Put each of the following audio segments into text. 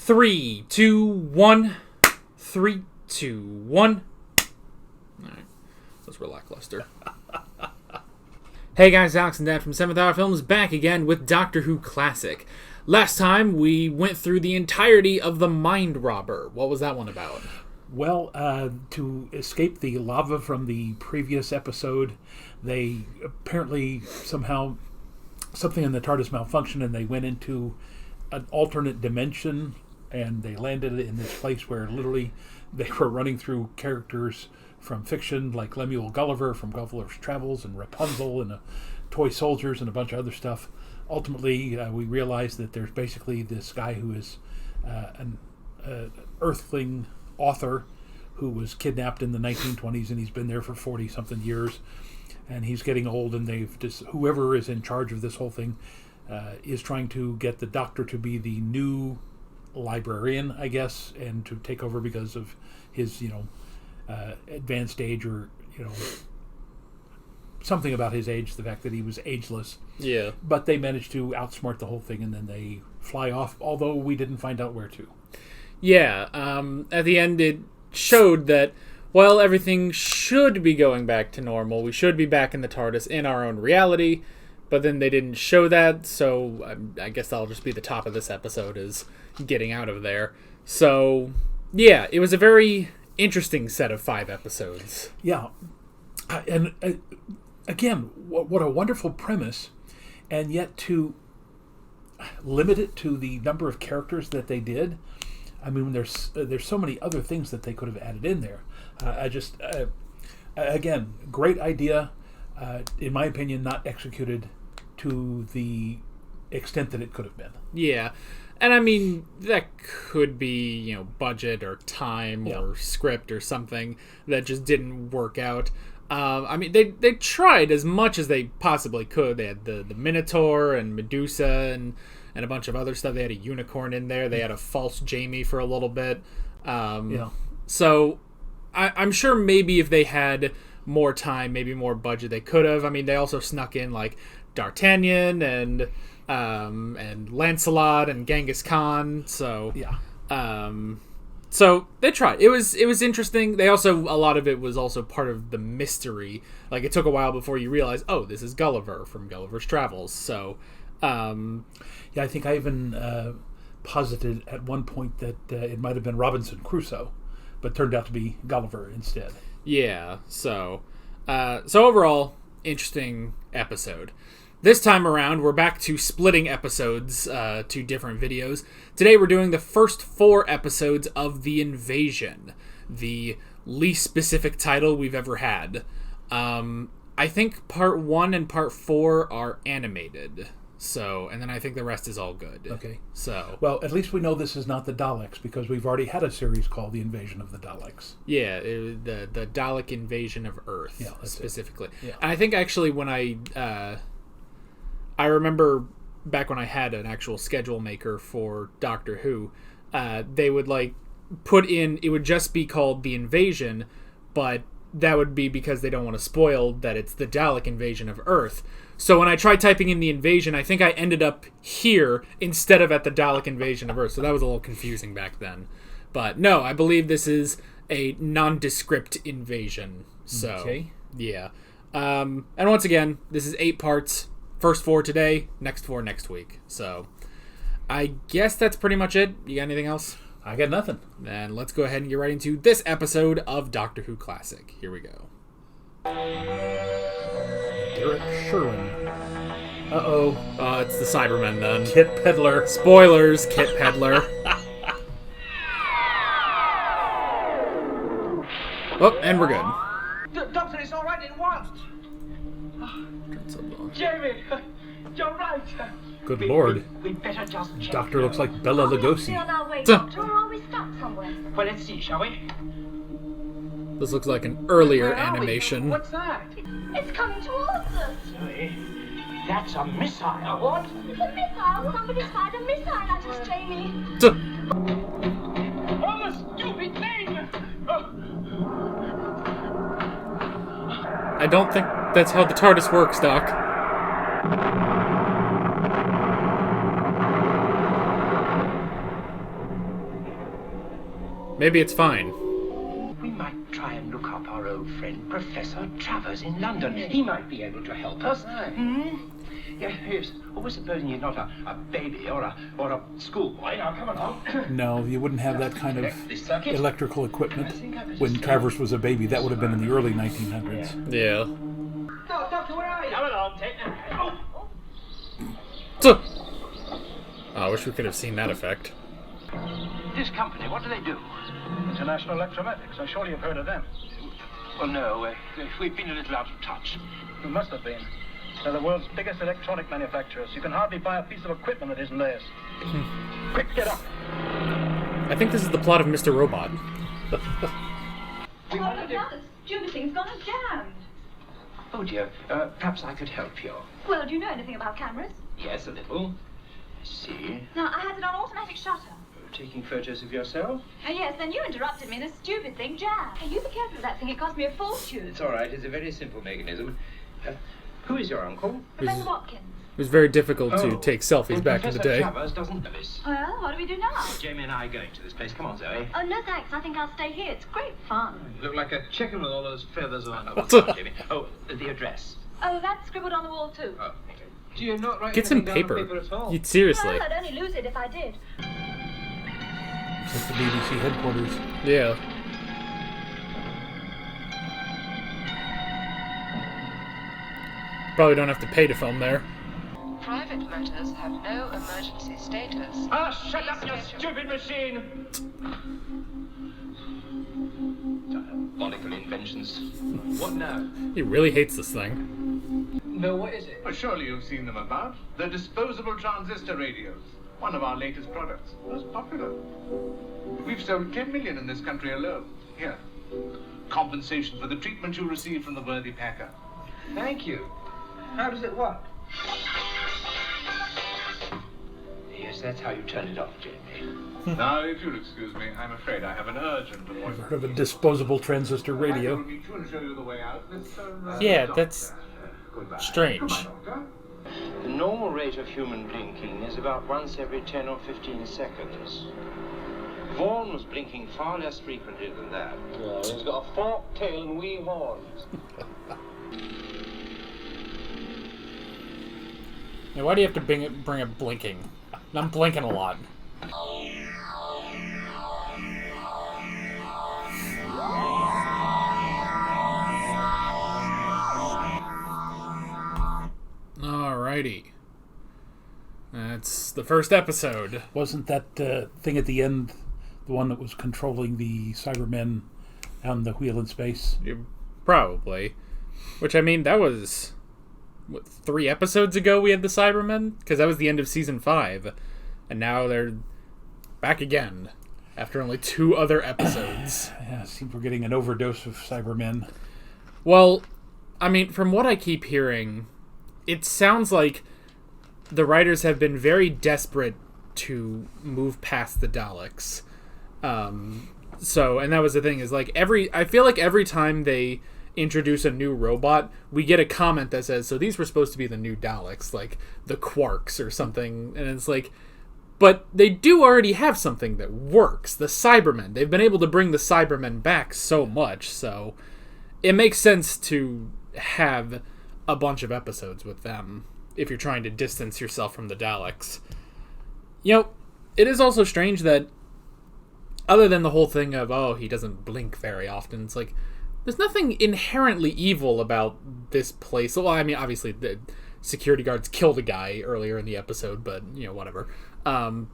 3, 2, 1. 3, 2, 1. Alright. Let's we're lackluster. Hey guys, Alex and Dan from 7th Hour Films back again with Doctor Who Classic. Last time we went through the entirety of The Mind Robber. What was that one about? Well, to escape the lava from the previous episode, they apparently somehow, something in the TARDIS malfunctioned and they went into an alternate dimension and they landed in this place where literally they were running through characters from fiction like Lemuel Gulliver from Gulliver's Travels and Rapunzel and toy soldiers and a bunch of other stuff. Ultimately, we realized that there's basically this guy who is an earthling author who was kidnapped in the 1920s, and he's been there for 40-something years, and he's getting old, and they've just, whoever is in charge of this whole thing is trying to get the Doctor to be the new librarian, I guess, and to take over because of his, advanced age, or, something about his age, the fact that he was ageless. Yeah. But they managed to outsmart the whole thing, and then they fly off, although we didn't find out where to. Yeah, at the end it showed that, well, everything should be going back to normal. We should be back in the TARDIS in our own reality, but then they didn't show that, so I guess that'll just be the top of this episode, is getting out of there. So, yeah, it was a very interesting set of 5 episodes. Yeah, and again, what a wonderful premise, and yet to limit it to the number of characters that they did. I mean, there's so many other things that they could have added in there. Again, great idea. In my opinion, not executed to the extent that it could have been. Yeah, and I mean, that could be, budget or time or script or something that just didn't work out. I mean, they tried as much as they possibly could. They had the Minotaur and Medusa and a bunch of other stuff. They had a unicorn in there. They had a false Jamie for a little bit. So I'm sure maybe if they had more time, maybe more budget, they could have. I mean, they also snuck in like D'Artagnan and Lancelot and Genghis Khan. So yeah. So they tried. It was interesting. They also, a lot of it was also part of the mystery. Like, it took a while before you realize, oh, this is Gulliver from Gulliver's Travels. So yeah, I think I even posited at one point that it might have been Robinson Crusoe, but turned out to be Gulliver instead. Yeah, so overall, interesting episode. This time around, we're back to splitting episodes to different videos. Today we're doing the first 4 episodes of The Invasion, the least specific title we've ever had. I think part 1 and part 4 are animated. So, and then I think the rest is all good. Okay. So, well, at least we know this is not the Daleks, because we've already had a series called The Invasion of the Daleks. Yeah, the Dalek Invasion of Earth, specifically. Yeah. And I think actually when I remember back when I had an actual schedule maker for Doctor Who, they would put in, it would just be called The Invasion, but that would be because they don't want to spoil that it's the Dalek Invasion of Earth. So when I tried typing in The Invasion, I think I ended up here instead of at the Dalek Invasion of Earth. So that was a little confusing back then. But no, I believe this is a nondescript invasion. So, okay. Yeah. And once again, this is 8 parts. First 4 today, next 4 next week. So I guess that's pretty much it. You got anything else? I got nothing. Then let's go ahead and get right into this episode of Doctor Who Classic. Here we go. Derek Sherwin. Uh-oh. It's the Cybermen then. Kit Peddler. Spoilers, Kit Peddler. Oh, and we're good. Doctor, it's all right, it won't. Jamie, you're right. Good Lord. We'd better just check. Doctor looks like Bela Lugosi. On our way, Doctor, or are we stuck somewhere? Well, let's see, shall we? This looks like an earlier Where are we? animation. What's that? It's coming towards us. Zoe, that's a missile. A what? It's a missile. Somebody's fired a missile at us, Jamie. Oh, the stupid thing! I don't think that's how the TARDIS works, Doc. Maybe it's fine. We might try and look up our old friend Professor Travers in London. He might be able to help us. Yes. Always supposing you're not a baby or a schoolboy. Now, come along. No, you wouldn't have that kind of This circuit. electrical equipment when Travers was a baby. That would have been in the early 1900s. Yeah. Oh, Doctor, where are you? Come along, take So, I wish we could have seen that effect. This company, what do? International Electromatics. I'm sure you've heard of them. Well, no, we've been a little out of touch. You must have been. They're the world's biggest electronic manufacturers. You can hardly buy a piece of equipment that isn't theirs. Quick, get up. I think this is the plot of Mr. Robot. Oh, look now, the stupid thing's gone and jammed. Oh, dear. Perhaps I could help you. Well, do you know anything about cameras? Yes, a little. I see. Now, I had it on automatic shutter. Taking photos of yourself? Yes, then you interrupted me and the stupid thing jammed. Hey, you be careful of that thing. It cost me a fortune. It's all right. It's a very simple mechanism. Who is your uncle? Professor Watkins. It was very difficult to take selfies back in the day. Professor Travers doesn't know this. Well, what do we do now? Jamie and I are going to this place. Come on, Zoe. Oh, no thanks. I think I'll stay here. It's great fun. You look like a chicken with all those feathers on. Jamie. Oh, the address. Oh, that's scribbled on the wall, too. Oh, do you not write Get some anything down on paper. at all? Seriously. Well, I'd only lose it if I did. It's like the BBC headquarters. Yeah. Probably don't have to pay to film there. Private matters have no emergency status. Ah, shut up, you stupid machine! Diabolical inventions. What now? He really hates this thing. No, what is it? Well, surely you've seen them about. The disposable transistor radios. One of our latest products. Most popular. We've sold 10 million in this country alone. Here. Compensation for the treatment you received from the worthy packer. Thank you. How does it work? Yes, that's how you turn it off, Jamie. Now, if you'll excuse me, I'm afraid I have an urgent appointment. Heard of a disposable transistor I will radio? meet you and show you the way out, Mr. Yeah, Doctor. that's Goodbye. strange. Goodbye, Doctor. The normal rate of human blinking is about once every 10 or 15 seconds. Vaughan was blinking far less frequently than that. Yeah, he's got a forked tail and wee horns. Now, why do you have to bring up blinking? I'm blinking a lot. Alrighty. That's the first episode. Wasn't that thing at the end the one that was controlling the Cybermen on the wheel in space? Probably. Which, I mean, that was... What, 3 episodes ago we had the Cybermen? Because that was the end of Season 5. And now they're back again. After only 2 other episodes. Yeah, it seems we're getting an overdose of Cybermen. Well, I mean, from what I keep hearing, it sounds like the writers have been very desperate to move past the Daleks. And that was the thing, is like I feel like every time they introduce a new robot, we get a comment that says, so these were supposed to be the new Daleks, like the Quarks or something, and it's like, but they do already have something that works, the Cybermen. They've been able to bring the Cybermen back so much, so it makes sense to have a bunch of episodes with them if you're trying to distance yourself from the Daleks. You know, it is also strange that other than the whole thing of, oh, he doesn't blink very often, it's like, there's nothing inherently evil about this place. Well, I mean, obviously, the security guards killed a guy earlier in the episode, but, you know, whatever. But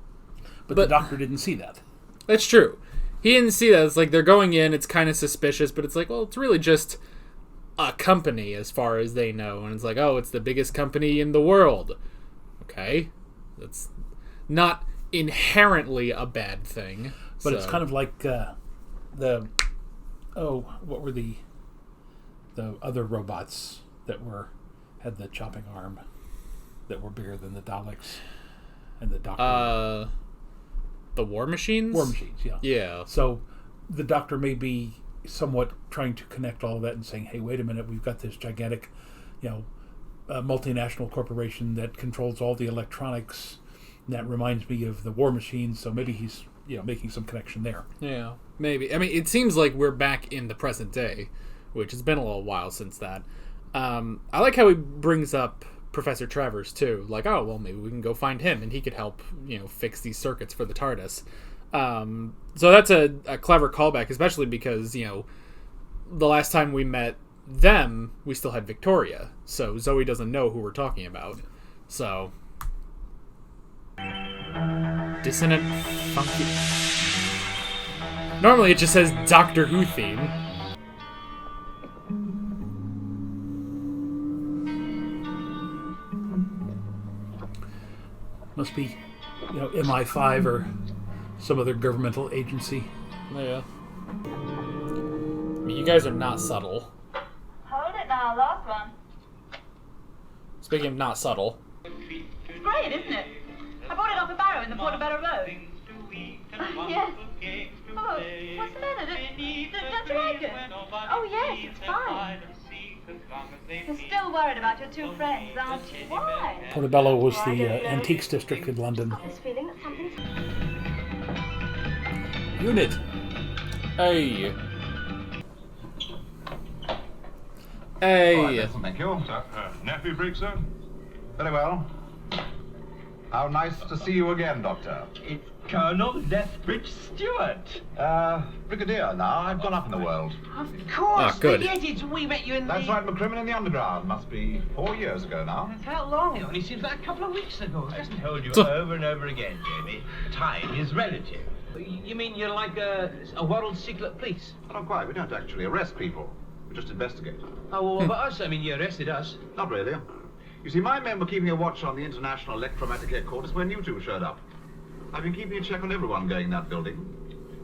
the Doctor didn't see that. That's true. He didn't see that. It's like, they're going in, it's kind of suspicious, but it's like, well, it's really just a company as far as they know. And it's like, oh, it's the biggest company in the world. Okay. That's not inherently a bad thing. But it's kind of like what were the other robots that had the chopping arm that were bigger than the Daleks and the Doctor? The War Machines? War Machines, yeah. Yeah. So the Doctor may be somewhat trying to connect all of that and saying, hey, wait a minute, we've got this gigantic, multinational corporation that controls all the electronics. And that reminds me of the War Machines, so maybe he's making some connection there. Yeah, maybe. I mean, it seems like we're back in the present day, which has been a little while since that. I like how he brings up Professor Travers, too. Like, oh, well, maybe we can go find him, and he could help, fix these circuits for the TARDIS. So that's a clever callback, especially because, the last time we met them, we still had Victoria. So Zoe doesn't know who we're talking about. So... Dissonant, funky... Normally it just says Doctor Who theme. Must be, MI5 or some other governmental agency. Yeah. I mean, you guys are not subtle. Hold it now, last one. Speaking of not subtle. It's great, isn't it? I bought it off a barrow in the Portobello Road. Yes. Oh, what's the matter? Don't you like it? Oh, yes, it's fine. You're still worried about your two friends, aren't you? Why? Portobello was the antiques district in London. I've this feeling that something's... Unit. Hey. Hey. Thank you. Nappy break, sir? Very well. How nice to see you again, Doctor. It's Colonel Lethbridge Stewart. Brigadier now. I've gone up in the world. Of course. good. Yes, we met you in That's right, McCrimmon in the Underground. Must be 4 years ago now. How long? It only seems like a couple of weeks ago. I've told you over and over again, Jamie. Time is relative. You mean you're like a world secret police? Not quite. We don't actually arrest people. We just investigate. Oh, well, what about us? I mean, you arrested us. Not really. You see, my men were keeping a watch on the International Electromagnetic Headquarters when you two showed up. I've been keeping a check on everyone going in that building.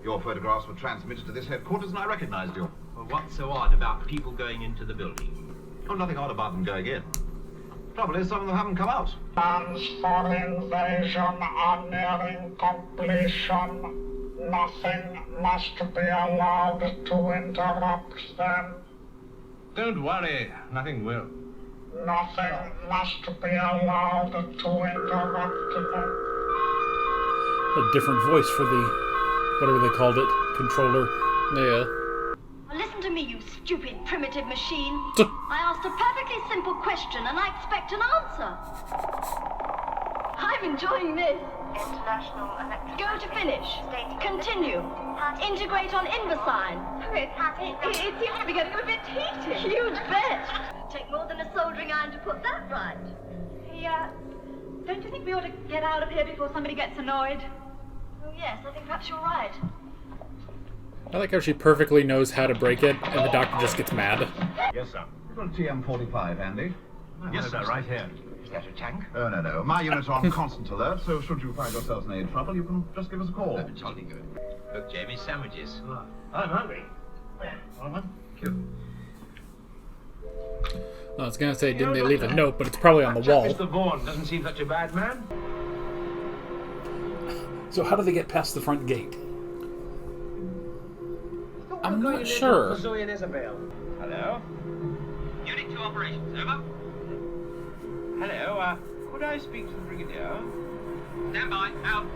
Your photographs were transmitted to this headquarters and I recognized you. Well, what's so odd about people going into the building? Oh, nothing odd about them going in. Trouble is, some of them haven't come out. Plans for invasion are nearing completion. Nothing must be allowed to interrupt them. Don't worry, nothing will. Nothing must be allowed to interrupt them. A different voice for the, whatever they called it, controller. Yeah. Listen to me, you stupid primitive machine. I asked a perfectly simple question and I expect an answer. I'm enjoying this. International Electric... Go to finish. Continue. Integrate on Invisign. It seems to be getting a bit heated. Huge bet. Take more than a soldering iron to put that right. Yeah. Don't you think we ought to get out of here before somebody gets annoyed? Oh, yes, I think perhaps you're right. I like how she perfectly knows how to break it, and the doctor just gets mad. Yes, sir. You've got a TM-45 handy? Yes, sir, right here. Is that a tank? Oh, no. My units are on constant alert, so should you find yourselves in any trouble, you can just give us a call. Jolly good. Look, Jamie, sandwiches. I'm hungry. Thank you. I was gonna say, didn't they leave a note, but it's probably on the wall. Mr. Vaughan doesn't seem such a bad man. So how do they get past the front gate? I'm not sure. Zoe and Isabel. Hello? Unit 2 operations, over. Hello, could I speak to the Brigadier? Stand by, out.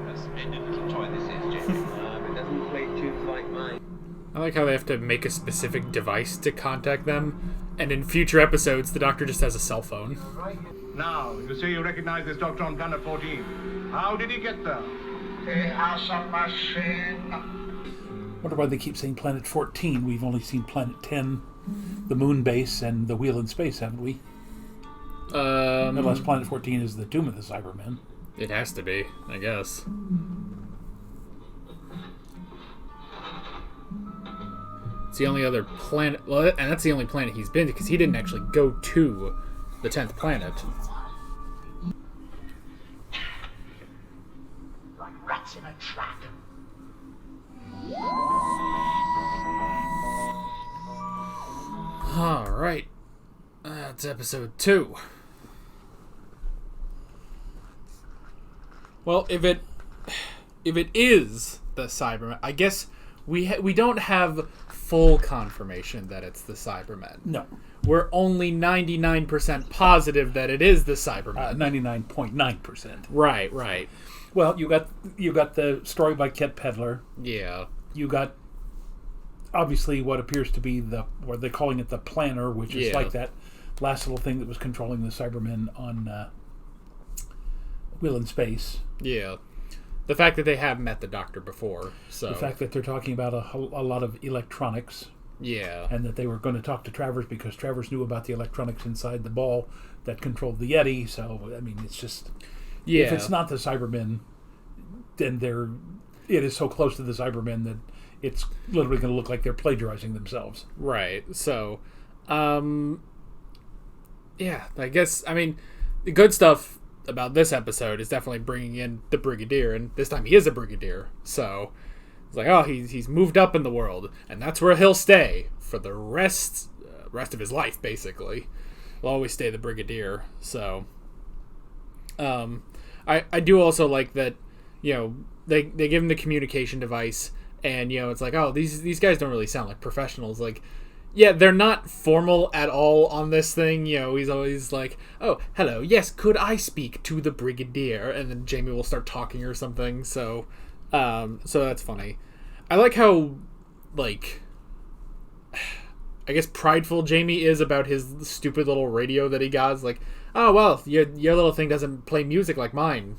A splendid little toy this is, Jamie. It doesn't play tunes like mine. I like how they have to make a specific device to contact them, and in future episodes, the doctor just has a cell phone. Now, you say you recognize this doctor on Planet 14. How did he get there? He has a machine. Wonder why they keep saying Planet 14. We've only seen Planet 10, the moon base, and the wheel in space, haven't we? Unless Planet 14 is the tomb of the Cybermen. It has to be, I guess. It's the only other planet, well, and that's the only planet he's been to, because he didn't actually go to the 10th planet. Like rats in a trap. Alright. That's episode 2. Well, if it is the Cybermen, I guess we don't have full confirmation that it's the Cybermen. No. We're only 99% positive that it is the Cybermen. 99.9%. Right. Well, you got the story by Kent Pedler. Yeah. You got obviously what appears to be what they're calling it the planner, which is like that last little thing that was controlling the Cybermen on Wheel in Space. Yeah. The fact that they have met the Doctor before. So the fact that they're talking about a lot of electronics. Yeah. And that they were going to talk to Travers because Travers knew about the electronics inside the ball that controlled the Yeti. So, I mean, it's just... Yeah. If it's not the Cybermen, then it is so close to the Cybermen that it's literally going to look like they're plagiarizing themselves. Right. So, yeah, I guess, I mean, the good stuff about this episode is definitely bringing in the Brigadier, and this time he is a Brigadier. So, it's like, oh, he's moved up in the world, and that's where he'll stay for the rest of his life, basically. He'll always stay the Brigadier. So, I do also like that, you know, they give him the communication device, and, you know, it's like, oh, these guys don't really sound like professionals. Like, yeah, they're not formal at all on this thing. You know, he's always like, oh, hello, yes, could I speak to the Brigadier? And then Jamie will start talking or something. So that's funny. I like how, like, I guess prideful Jamie is about his stupid little radio that he got. It's like, oh, well, your little thing doesn't play music like mine.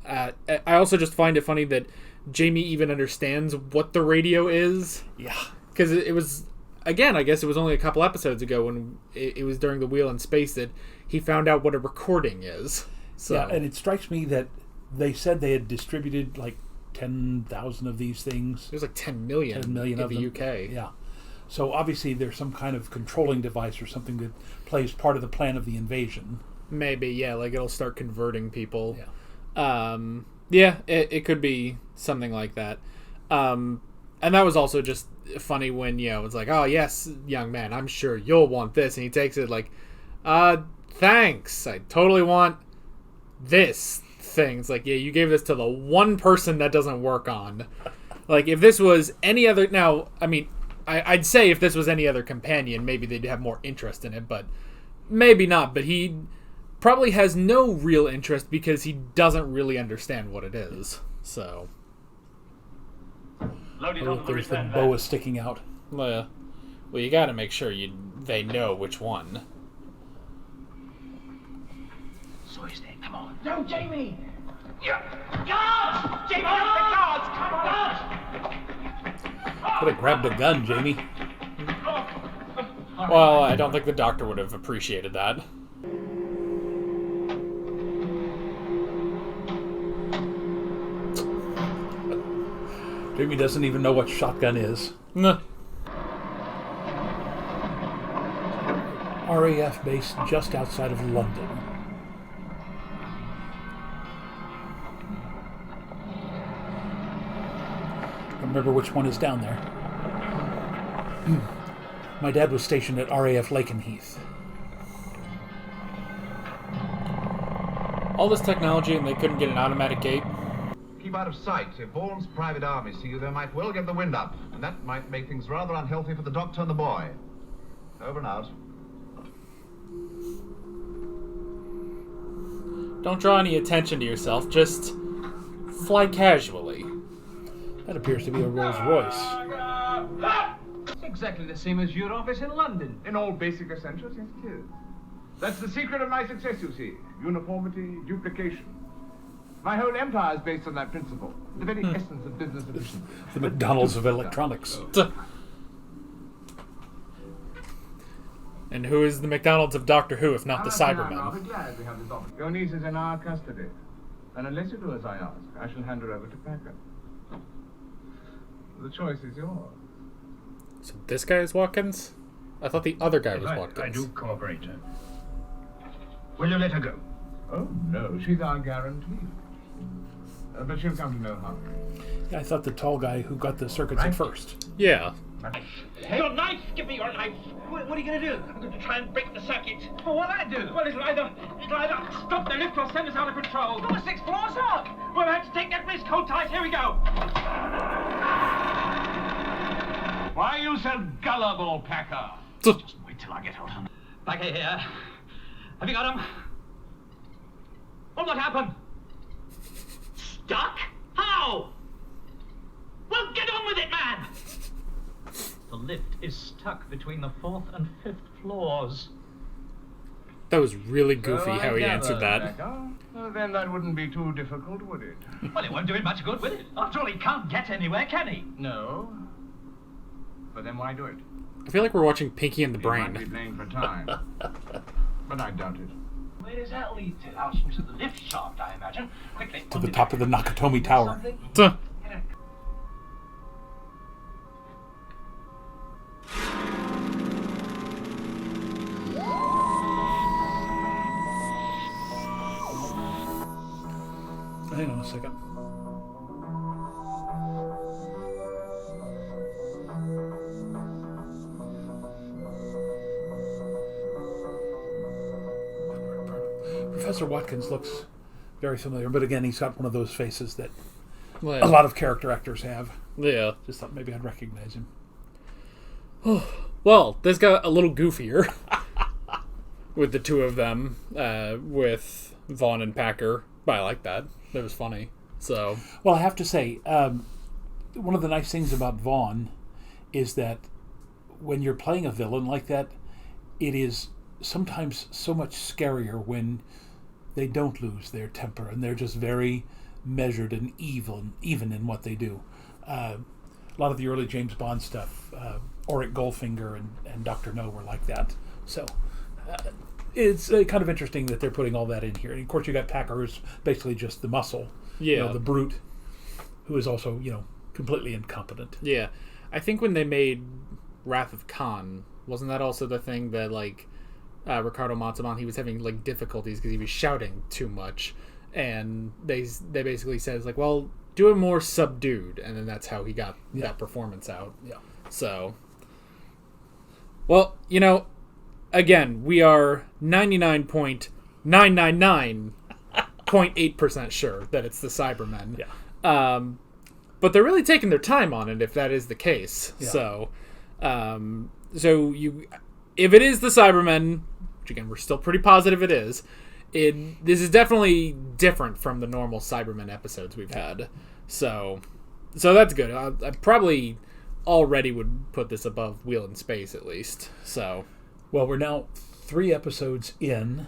I also just find it funny that Jamie even understands what the radio is. Yeah. Because it was... Again, I guess it was only a couple episodes ago when it was during the Wheel in Space that he found out what a recording is. So. Yeah, and it strikes me that they said they had distributed like 10,000 of these things. There's like 10 million in of the them. UK. Yeah. So obviously there's some kind of controlling device or something that plays part of the plan of the invasion. Maybe, yeah, like it'll start converting people. Yeah. It could be something like that. And that was also just funny when, you know, it's like, oh, yes, young man, I'm sure you'll want this. And he takes it like, thanks. I totally want this thing. It's like, yeah, you gave this to the one person that doesn't work on. Like, if this was any other... Now, I mean, I'd say if this was any other companion, maybe they'd have more interest in it, but maybe not. But he probably has no real interest because he doesn't really understand what it is. So... There's the boa sticking out. Well, you got to make sure they know which one. So is there? Come on. No, Jamie! Yeah. Guards! Jamie, the guards! Come on! Could have grabbed a gun, Jamie. Well, I don't think the Doctor would have appreciated that. Jamie doesn't even know what shotgun is. Nah. RAF base just outside of London. I remember which one is down there. My dad was stationed at RAF Lakenheath. All this technology and they couldn't get an automatic gate. Keep out of sight. If Vaughan's private army see you, they might well get the wind up, and that might make things rather unhealthy for the Doctor and the boy. Over and out. Don't draw any attention to yourself, just fly casually. That appears to be a Rolls Royce. It's exactly the same as your office in London. In all basic essentials, yes, it is. That's the secret of my success, you see. Uniformity, duplication. My whole empire is based on that principle. The very essence of business efficiency. The McDonald's of electronics. And who is the McDonald's of Doctor Who if not the I'm Cybermen? rather glad we have this office. Your niece is in our custody. And unless you do as I ask, I shall hand her over to Packer. The choice is yours. So this guy is Watkins? I thought the other guy was Watkins. I do cooperate. Will you let her go? Oh, no, she's our guarantee. But she'll come to no harm. Yeah, I thought the tall guy who got the circuits at first. Yeah. Your knife! Give me your knife! What are you going to do? I'm going to try and break the circuit. Well, what'll I do? Well, it'll either stop the lift or send us out of control. Go 6 floors up! We'll have to take that risk. Hold tight. Here we go. Why are you so gullible, Packer? Just wait till I get hold of him. Packer here. Have you got him? Well, what happened? duck? How? Well, get on with it, man! The lift is stuck between the 4th and 5th floors. That was really goofy So I how he gather, answered that. Rebecca. Well, then that wouldn't be too difficult, would it? Well, it won't do him much good, will it? After all, he can't get anywhere, can he? No. But then why do it? I feel like we're watching Pinky and the He might be Brain. playing for time. But I doubt it. Where does that lead to? Out into the lift shaft, I imagine. Quickly. To the top of the Nakatomi Tower. Tuh. Hang on a second. Professor Watkins looks very familiar, but again, he's got one of those faces that Well, a lot of character actors have. yeah. Just thought maybe I'd recognize him. Well, this got a little goofier with the two of them, with Vaughn and Packer. But I like that. That was funny. So, Well, I have to say, one of the nice things about Vaughn is that when you're playing a villain like that, it is sometimes so much scarier when they don't lose their temper and they're just very measured and even in what they do. A lot of the early James Bond stuff, Auric Goldfinger and Dr. No were like that. So it's kind of interesting that they're putting all that in here. And of course, you got Packer, who's basically just the muscle, yeah. the brute, who is also, completely incompetent. Yeah. I think when they made Wrath of Khan, wasn't that also the thing that, Ricardo Montalban, he was having, difficulties because he was shouting too much. And they basically says, well, do it more subdued. And then that's how he got that performance out. Yeah. So, well, again, we are 99.999.8% sure that it's the Cybermen. Yeah. But they're really taking their time on it if that is the case. Yeah. So, if it is the Cybermen, which again, we're still pretty positive it is, this is definitely different from the normal Cybermen episodes we've had. So that's good. I probably already would put this above Wheel in Space at least. So, Well, we're now 3 episodes in,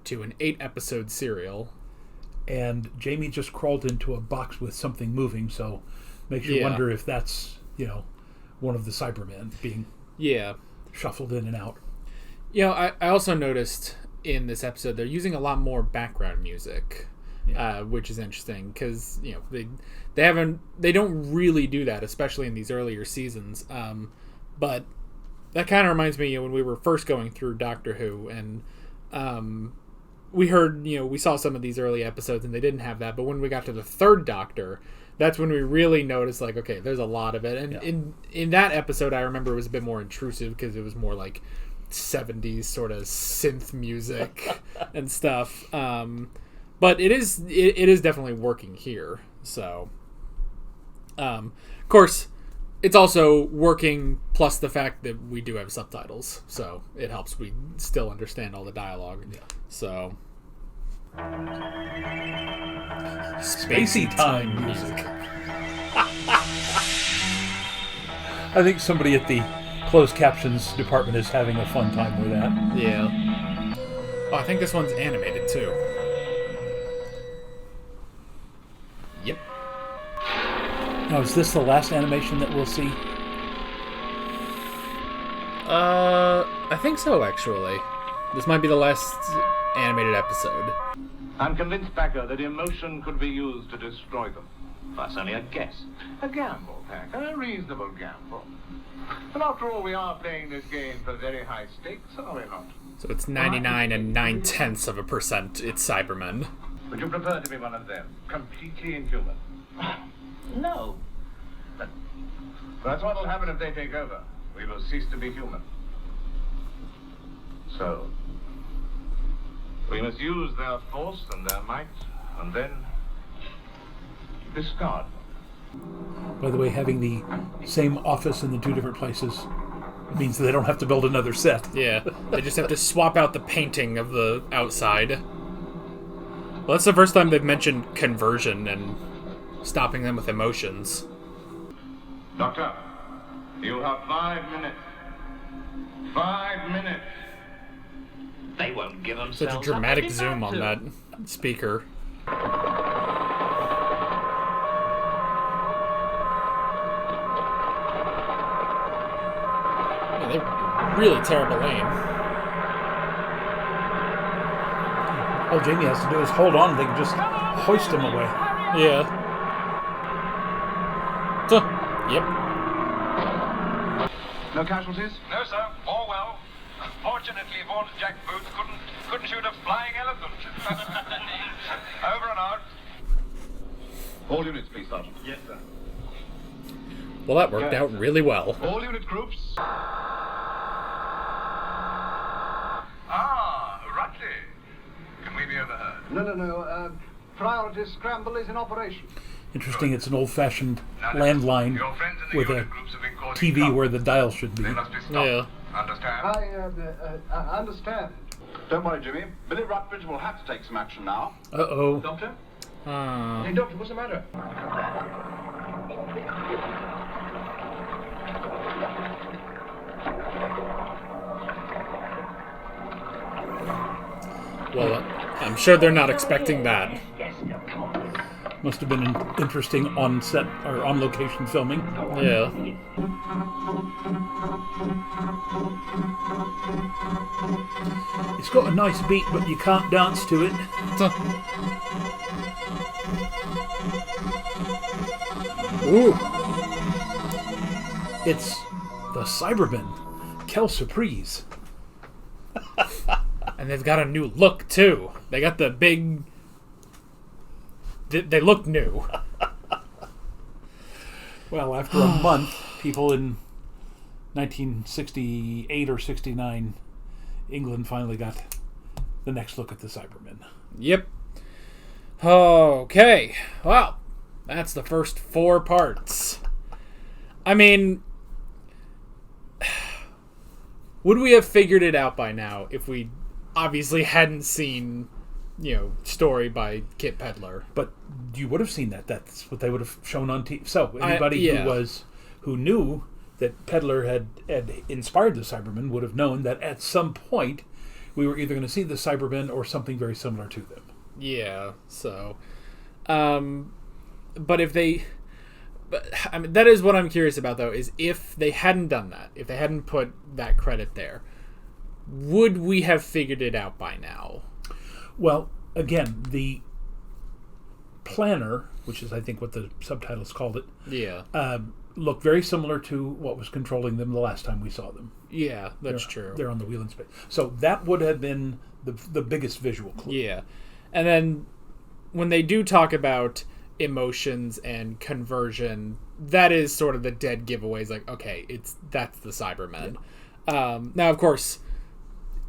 to an 8-episode serial. and Jamie just crawled into a box with something moving, so makes you wonder if that's, one of the Cybermen being shuffled in and out. I also noticed in this episode they're using a lot more background music, which is interesting because they don't really do that, especially in these earlier seasons. But that kind of reminds me when we were first going through Doctor Who, and we heard we saw some of these early episodes and they didn't have that. But when we got to the 3rd Doctor, that's when we really noticed okay, there's a lot of it. And in that episode, I remember it was a bit more intrusive because it was more 70s sort of synth music and stuff. But it is definitely working here. So, of course, it's also working plus the fact that we do have subtitles, so it helps we still understand all the dialogue. Yeah. So, Spacey time music. I think somebody at the closed captions department is having a fun time with that. yeah. Oh, I think this one's animated too. Yep. Now, is this the last animation that we'll see? I think so, actually. This might be the last animated episode. I'm convinced, Packer, that emotion could be used to destroy them. That's only a guess. A gamble, Packer. A reasonable gamble. And after all, we are playing this game for very high stakes, are we not? So it's 99 and 9/10%. It's Cybermen. Would you prefer to be one of them? Completely inhuman? No. That's what will happen if they take over. We will cease to be human. So, we must use their force and their might, and then discard them. By the way, having the same office in the 2 different places means that they don't have to build another set. Yeah, they just have to swap out the painting of the outside. Well, that's the first time they've mentioned conversion and stopping them with emotions. Doctor, you have 5 minutes. 5 minutes. They won't give themselves Such a dramatic up if zoom they on have that speaker. Yeah, they're really terrible aim. All Jamie has to do is hold on and they can just hoist him away. Yeah. Yep. No casualties? No, sir. All well. Fortunately, Vaughan Jack Booth couldn't shoot a flying elephant. Over and out. All units, please, Sergeant. Yes, sir. Well, that worked out really well. All unit groups. Ah, Rutley. Can we be overheard? No. Priority scramble is in operation. Interesting, it's an old-fashioned landline Your friends in the with a unit groups have been causing TV trouble. where the dial should be. They must be stopped. Yeah. Understand? I understand. Don't worry, Jimmy. Billy Rutledge will have to take some action now. Uh-oh. Doctor? Uh, Hey, Doctor, what's the matter? well, I'm sure they're not expecting that. Must have been interesting on-set or on-location filming. Yeah. It's got a nice beat, but you can't dance to it. Ooh. It's the Cybermen. Quelle surprise. And they've got a new look, too. They got the big... They look new. Well, after a month, people in 1968 or 69, England finally got the next look at the Cybermen. Yep. Okay. Well, that's the first 4 parts. I mean... Would we have figured it out by now if we obviously hadn't seen, story by Kit Pedler? But you would have seen that. That's what they would have shown on TV. So anybody who knew that Pedler had inspired the Cybermen would have known that at some point we were either going to see the Cybermen or something very similar to them. Yeah. So, but if they... But I mean, that is what I'm curious about, though, is if they hadn't done that, if they hadn't put that credit there, would we have figured it out by now? Well, again, the planner, which is I think what the subtitles called it, looked very similar to what was controlling them the last time we saw them. Yeah, that's true. They're on the wheel in space. So that would have been the biggest visual clue. Yeah. And then when they do talk about emotions and conversion, that is sort of the dead giveaways, like, okay, that's the Cybermen. Yeah. Now, of course,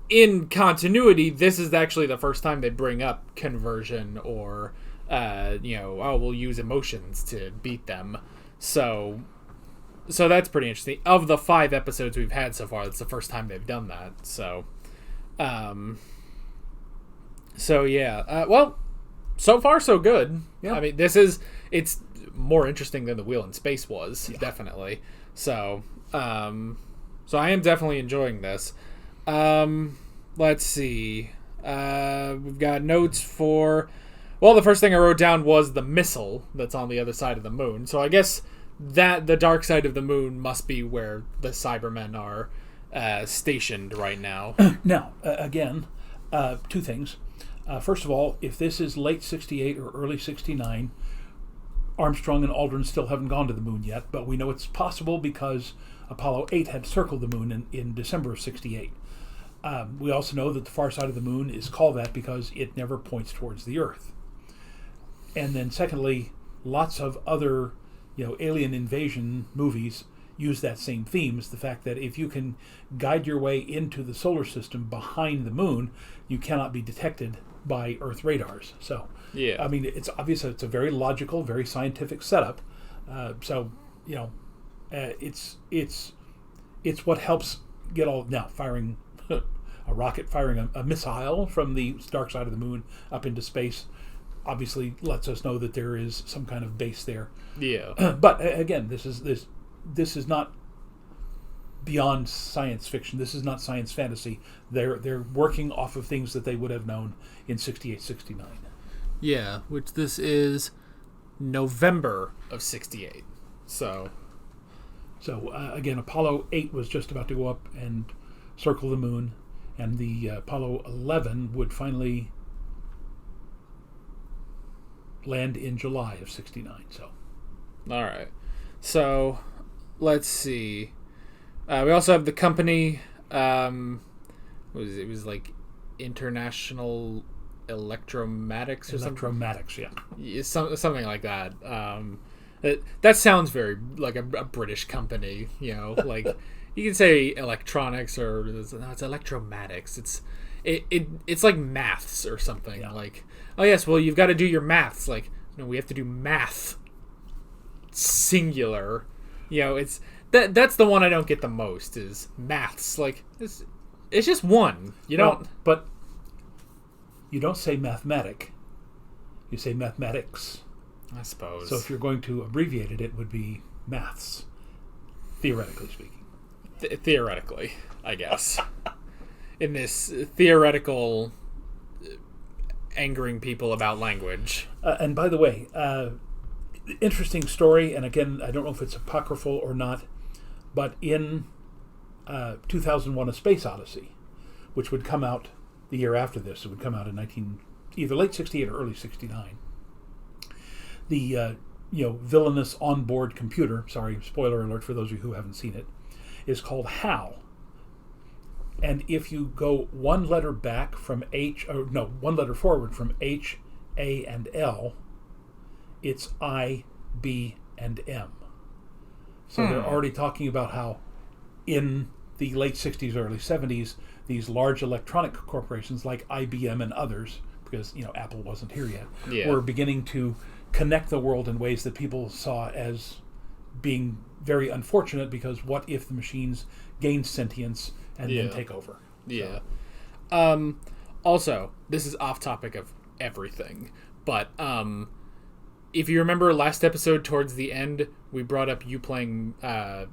in continuity, this is actually the first time they bring up conversion or, we'll use emotions to beat them. So that's pretty interesting. Of the 5 episodes we've had so far, that's the first time they've done that. So so far so good. Yeah. I mean, it's more interesting than the Wheel in Space was, definitely. So I am definitely enjoying this. Let's see. We've got notes for... Well, the first thing I wrote down was the missile that's on the other side of the moon. So I guess that the dark side of the moon must be where the Cybermen are stationed right now. Now, again, 2 things. First of all, if this is late 68 or early 69, Armstrong and Aldrin still haven't gone to the moon yet, but we know it's possible because Apollo 8 had circled the moon in December of 68. We also know that the far side of the moon is called that because it never points towards the Earth. And then secondly, lots of other, alien invasion movies use that same themes. The fact that if you can guide your way into the solar system behind the moon, you cannot be detected by Earth radars. So, yeah, I mean, it's obvious that it's a very logical, very scientific setup. It's what helps get all now firing a rocket, firing a missile from the dark side of the moon up into space obviously lets us know that there is some kind of base there. Yeah. But again, this is not beyond science fiction. This is not science fantasy. They're working off of things that they would have known in 68, 69. Yeah, which this is November of 68. So again, Apollo 8 was just about to go up and circle the moon, and the Apollo 11 would finally land in July of 69. So, all right. So, let's see. We also have the company. What was it? It was like International Electromatics or something. Electromatics, yeah. Something like that. That sounds very like a British company. You know, like you can say electronics or no, it's electromatics. It's like maths or something. Yeah. Like, oh yes, well you've got to do your maths. Like, no, we have to do math. Singular. You know, it's that's the one I don't get the most is maths. Like it's just one. You don't. But you don't say mathematic. You say mathematics. I suppose. So if you're going to abbreviate it, it would be maths, theoretically speaking. Theoretically, I guess. In this theoretical angering people about language. And by the way, interesting story, and again, I don't know if it's apocryphal or not, but in 2001 A Space Odyssey, which would come out the year after this, it would come out in either late 68 or early 69, the villainous onboard computer, sorry, spoiler alert for those of you who haven't seen it, is called HAL. And if you go one letter back from one letter forward from H, A, and L, it's I, B, and M. So they're already talking about how in the late 60s, early 70s, these large electronic corporations like IBM and others, because Apple wasn't here yet, were beginning to connect the world in ways that people saw as being very unfortunate, because what if the machines gain sentience and then take over? Yeah. So. Also, this is off topic of everything, but if you remember last episode towards the end, we brought up you playing, I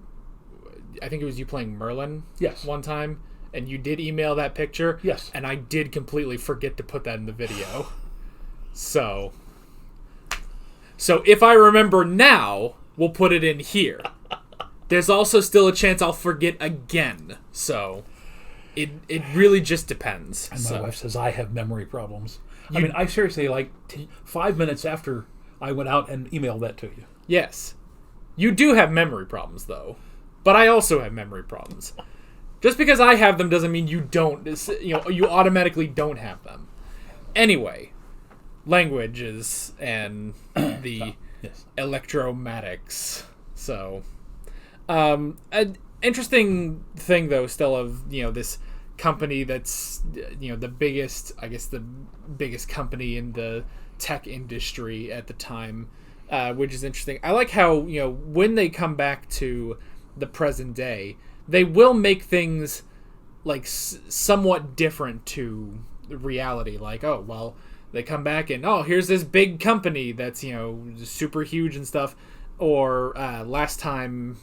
think it was you playing Merlin one time, and you did email that picture. Yes. And I did completely forget to put that in the video. So if I remember now, we'll put it in here. There's also still a chance I'll forget again. So it really just depends. And my wife says I have memory problems. I mean, I seriously, 5 minutes after I went out and emailed that to you. Yes. You do have memory problems, though. But I also have memory problems. Just because I have them doesn't mean you don't. You automatically don't have them. Anyway, languages and the electromatics. So, an interesting thing, though, still of this company that's the biggest company in the tech industry at the time, which is interesting. I like how when they come back to the present day, they will make things like somewhat different to reality. Like, oh well, they come back and here's this big company that's super huge and stuff. Or last time,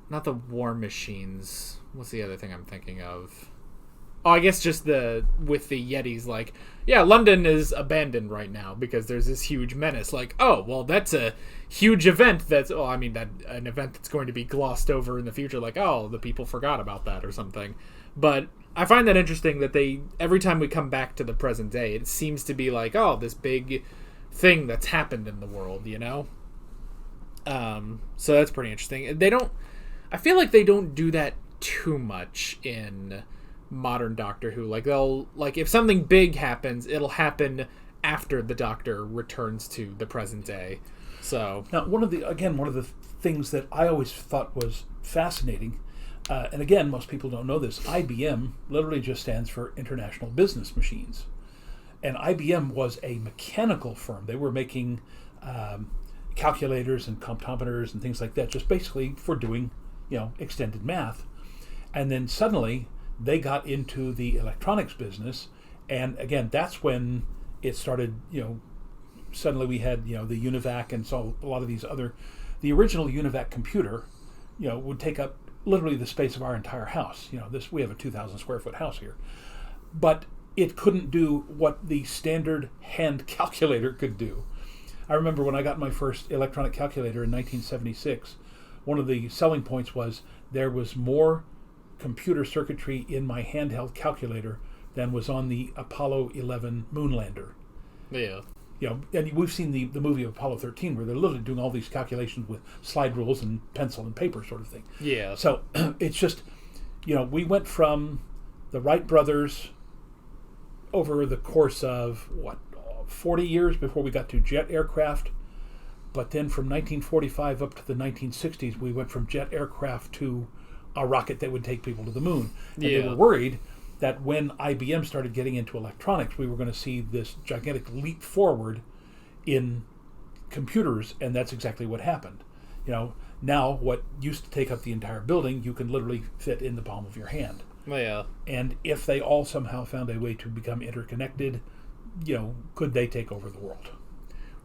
not the War Machines. What's the other thing I'm thinking of? Oh, I guess just with the Yetis, like, yeah, London is abandoned right now because there's this huge menace. Like, oh, well, that's a huge event an event that's going to be glossed over in the future. Like, oh, the people forgot about that or something. But I find that interesting that every time we come back to the present day, it seems to be like, oh, this big thing that's happened in the world, So that's pretty interesting. I feel like they don't do that too much in modern Doctor Who. Like if something big happens, it'll happen after the Doctor returns to the present day. So now one of the things that I always thought was fascinating, and again, most people don't know this, IBM literally just stands for International Business Machines, and IBM was a mechanical firm. They were making calculators and comptometers and things like that, just basically for doing extended math. And then suddenly they got into the electronics business, and again, that's when it started, suddenly we had, the UNIVAC, and so a lot of these other, the original UNIVAC computer, would take up literally the space of our entire house. We have a 2,000 square foot house here, but it couldn't do what the standard hand calculator could do. I remember when I got my first electronic calculator in 1976, one of the selling points was there was more computer circuitry in my handheld calculator than was on the Apollo 11 moonlander. Yeah. And we've seen the movie of Apollo 13 where they're literally doing all these calculations with slide rules and pencil and paper sort of thing. Yeah. So it's just, we went from the Wright brothers over the course of, 40 years before we got to jet aircraft. But then from 1945 up to the 1960s, we went from jet aircraft to a rocket that would take people to the moon. And they were worried that when IBM started getting into electronics, we were going to see this gigantic leap forward in computers, and that's exactly what happened. Now what used to take up the entire building, you can literally fit in the palm of your hand. Yeah. And if they all somehow found a way to become interconnected, could they take over the world?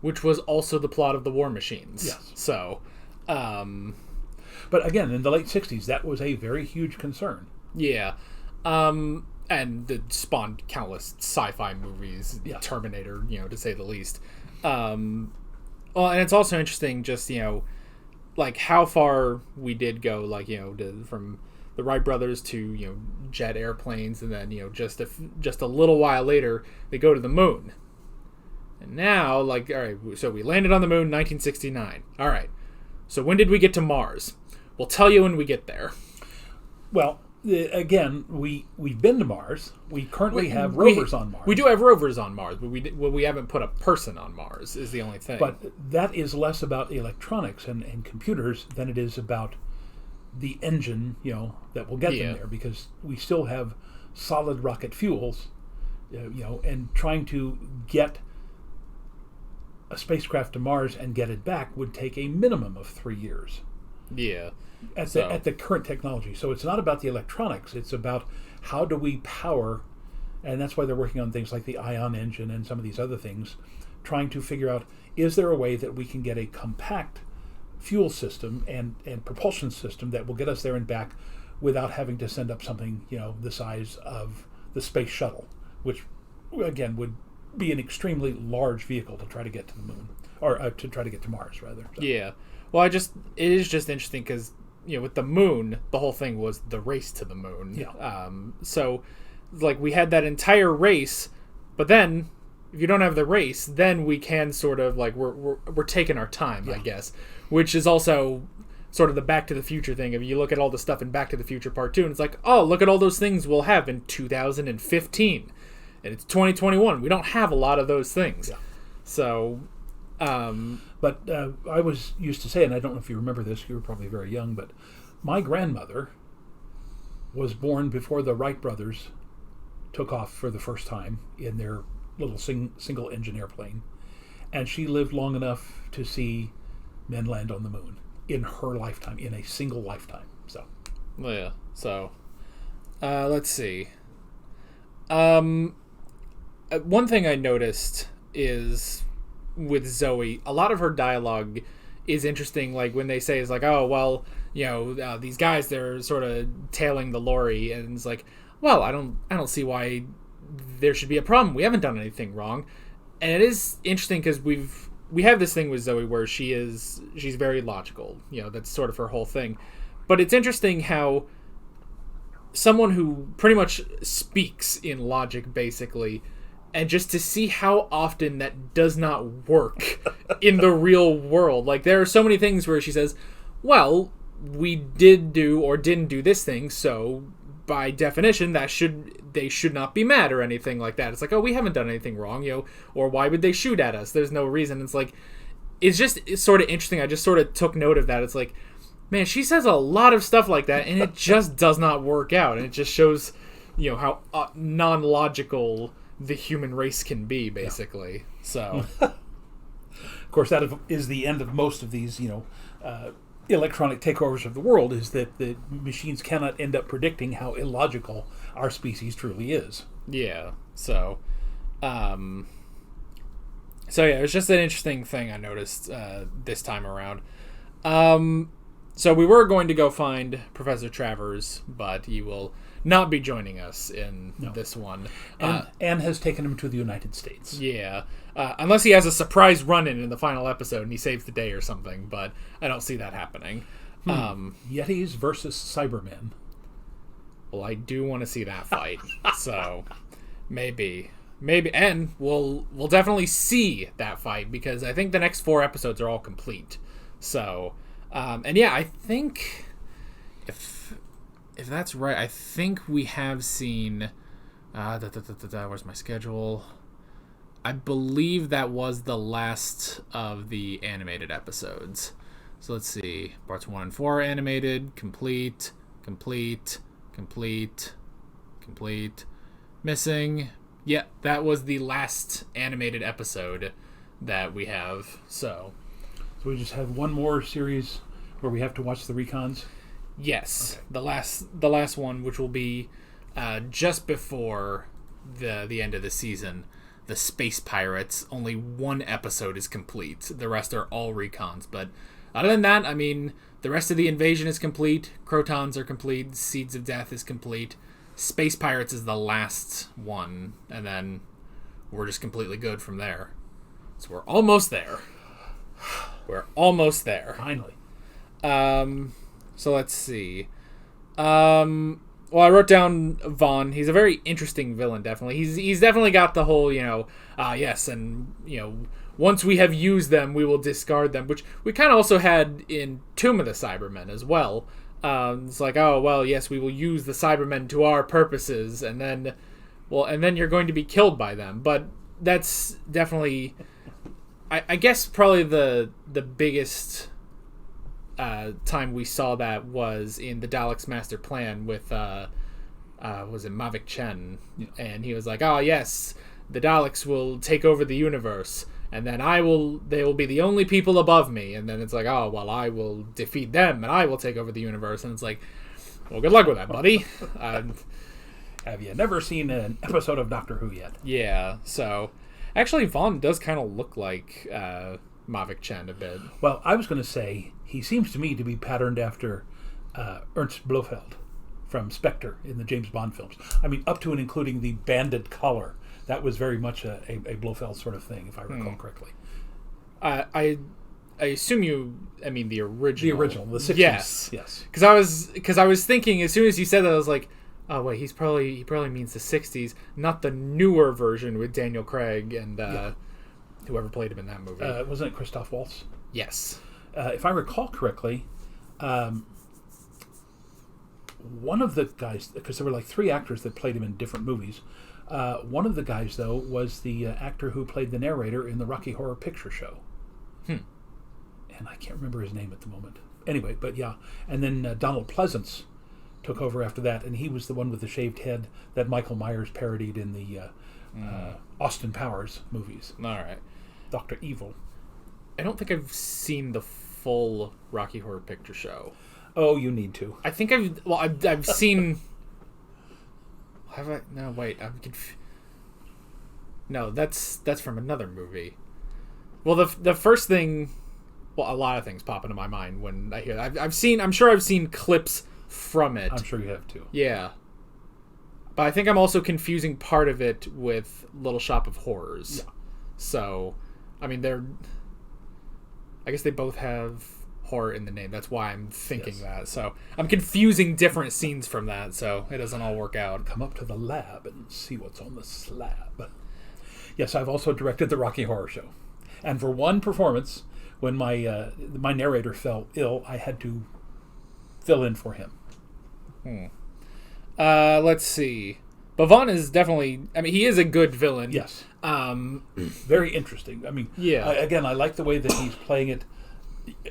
Which was also the plot of the War Machines. Yes. So, but again, in the late 60s, that was a very huge concern. Yeah. And it spawned countless sci-fi movies, Terminator, to say the least. Well, and it's also interesting just, like how far we did go, like, from the Wright brothers to, jet airplanes, and then, just a little while later, they go to the moon. And now, like, all right, so we landed on the moon in 1969. All right. So when did we get to Mars? We'll tell you when we get there. Well, again, we've been to Mars. We currently have rovers on Mars. We do have rovers on Mars, but we haven't put a person on Mars, is the only thing. But that is less about electronics and computers than it is about the engine, that will get them there, because we still have solid rocket fuels, and trying to get a spacecraft to Mars and get it back would take a minimum of 3 years. Yeah. At the current technology. So it's not about the electronics, it's about how do we power, and that's why they're working on things like the ion engine and some of these other things, trying to figure out, is there a way that we can get a compact fuel system and propulsion system that will get us there and back without having to send up something, the size of the space shuttle, which again would be an extremely large vehicle to try to get to the moon, or to try to get to Mars, rather. So. Yeah. Well, it is just interesting because, with the moon, the whole thing was the race to the moon. Yeah. So, like, we had that entire race, but then if you don't have the race, then we can sort of, like, we're taking our time, I guess, which is also sort of the Back to the Future thing. If you look at all the stuff in Back to the Future Part 2, and it's like, oh, look at all those things we'll have in 2015. And it's 2021. We don't have a lot of those things. Yeah. So, but I was used to say, and I don't know if you remember this, you were probably very young, but my grandmother was born before the Wright brothers took off for the first time in their little single engine airplane. And she lived long enough to see men land on the moon in her lifetime, in a single lifetime. So, well, yeah. So, let's see. One thing I noticed is with Zoe, a lot of her dialogue is interesting. Like when they say, it's like, oh, well, these guys, they're sort of tailing the lorry, and it's like, well, I don't see why there should be a problem. We haven't done anything wrong. And it is interesting because we have this thing with Zoe where she's very logical. That's sort of her whole thing. But it's interesting how someone who pretty much speaks in logic, basically, and just to see how often that does not work in the real world. Like, there are so many things where she says, well, we did do or didn't do this thing, so by definition, they should not be mad or anything like that. It's like, oh, we haven't done anything wrong, or why would they shoot at us? There's no reason. It's like, it's sort of interesting. I just sort of took note of that. It's like, man, she says a lot of stuff like that, and it just does not work out. And it just shows, how non-logical the human race can be, basically. Yeah. So, of course, that is the end of most of these, electronic takeovers of the world, is that the machines cannot end up predicting how illogical our species truly is. Yeah. So, So yeah, it was just an interesting thing I noticed this time around. So we were going to go find Professor Travers, but he will not be joining us in this one. And has taken him to the United States. Yeah. Unless he has a surprise run-in in the final episode and he saves the day or something, but I don't see that happening. Yetis versus Cybermen. Well, I do want to see that fight. So maybe, and we'll definitely see that fight because I think the next 4 episodes are all complete. So, and yeah, I think if that's right, I think we have seen. Where's my schedule? I believe that was the last of the animated episodes. So let's see. Parts 1 and 4 are animated. Complete. Missing. Yeah, that was the last animated episode that we have. So we just have one more series where we have to watch the recons? Yes. Okay. The last one, which will be just before the end of the season. The Space Pirates, only 1 episode is complete. The rest are all recons. But other than that, I mean, the rest of the Invasion is complete. Crotons are complete. Seeds of Death is complete. Space Pirates is the last one. And then we're just completely good from there. So we're almost there. Finally. So let's see. Well, I wrote down Vaughn. He's a very interesting villain, definitely. He's definitely got the whole, yes, and, once we have used them, we will discard them, which we kind of also had in Tomb of the Cybermen as well. It's like, oh, well, yes, we will use the Cybermen to our purposes, and then you're going to be killed by them. But that's definitely, I guess, probably the biggest time we saw that was in the Daleks' Master Plan with was it Mavic Chen, and he was like, oh yes, the Daleks will take over the universe, and then they will be the only people above me, and then it's like, oh well, I will defeat them and I will take over the universe, and it's like, well, good luck with that, buddy. Have you never seen an episode of Doctor Who yet? Yeah, so actually Vaughn does kind of look like Mavic Chen a bit. Well, I was going to say he seems to me to be patterned after Ernst Blofeld from Spectre in the James Bond films. I mean, up to and including the banded collar. That was very much a Blofeld sort of thing, if I recall correctly. I assume I mean the original. The original, the 60s. Yes. Because I was thinking, as soon as you said that, I was like, oh wait, he probably means the 60s, not the newer version with Daniel Craig and whoever played him in that movie. Wasn't it Christoph Waltz? Yes. If I recall correctly, one of the guys, because there were like 3 actors that played him in different movies. One of the guys, though, was the actor who played the narrator in the Rocky Horror Picture Show. And I can't remember his name at the moment. Anyway, but yeah. And then Donald Pleasance took over after that, and he was the one with the shaved head that Michael Myers parodied in the Austin Powers movies. All right. Dr. Evil. I don't think I've seen the full Rocky Horror Picture Show. Oh, you need to. I think I've seen. Have I? No, wait. No, that's from another movie. Well, the first thing, well, a lot of things pop into my mind when I hear that. I'm sure I've seen clips from it. I'm sure you have too. Yeah. But I think I'm also confusing part of it with Little Shop of Horrors. Yeah. So, I mean, I guess they both have horror in the name. That's why I'm thinking that. So I'm confusing different scenes from that, so it doesn't all work out. Come up to the lab and see what's on the slab. Yes, I've also directed the Rocky Horror Show. And for one performance, when my narrator fell ill, I had to fill in for him. Let's see. But Vaughn is definitely, I mean, he is a good villain. Yes. Very interesting. I mean, yeah. Again, I like the way that he's playing it,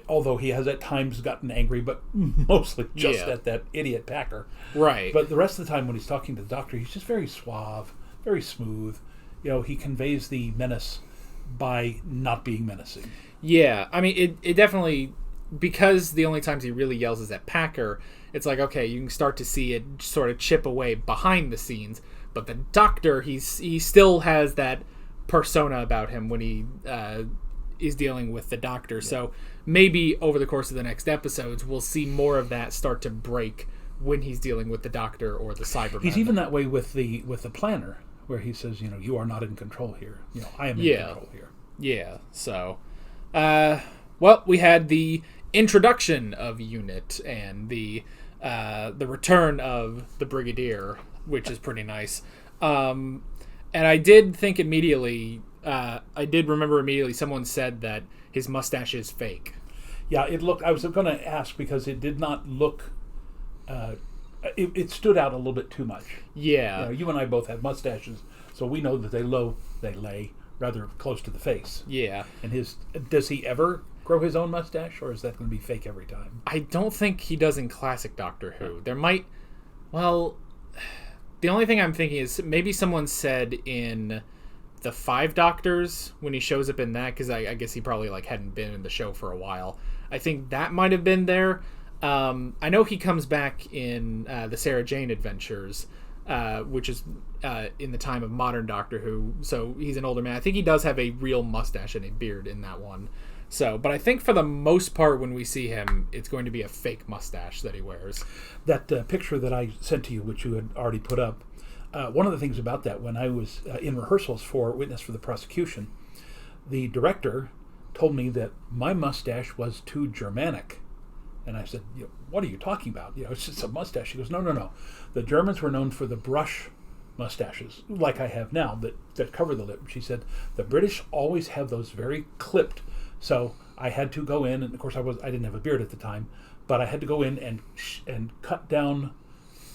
although he has at times gotten angry, but mostly just at that idiot Packer. Right. But the rest of the time when he's talking to the doctor, he's just very suave, very smooth. He conveys the menace by not being menacing. Yeah. I mean, it definitely, because the only times he really yells is at Packer, it's like, okay, you can start to see it sort of chip away behind the scenes. But the doctor, he still has that persona about him when he is dealing with the Doctor. So maybe over the course of the next episodes, we'll see more of that start to break when he's dealing with the Doctor or the Cybermen. He's even that way with the planner, where he says, you are not in control here. I am in control here. Yeah. So, well, we had the introduction of Unit and the return of the Brigadier, which is pretty nice. And I did think immediately, I did remember immediately someone said that his mustache is fake. Yeah, I was going to ask because it did not look... it stood out a little bit too much. Yeah. You and I both have mustaches, so we know that they lay rather close to the face. Yeah. And does he ever grow his own mustache, or is that going to be fake every time? I don't think he does in classic Doctor Who. There might... Well, the only thing I'm thinking is maybe someone said in the 5 Doctors, when he shows up in that, because I guess he probably hadn't been in the show for a while. I think that might have been there. I know he comes back in the Sarah Jane Adventures, which is in the time of modern Doctor Who, so he's an older man. I think he does have a real mustache and a beard in that one. So, but I think for the most part when we see him, it's going to be a fake mustache that he wears. That picture that I sent to you, which you had already put up, one of the things about that, when I was in rehearsals for Witness for the Prosecution, the director told me that my mustache was too Germanic. And I said, what are you talking about? It's just a mustache. He goes, no. The Germans were known for the brush mustaches, like I have now, that cover the lip. She said, the British always have those very clipped. So I had to go in, and of course I didn't have a beard at the time, but I had to go in and cut down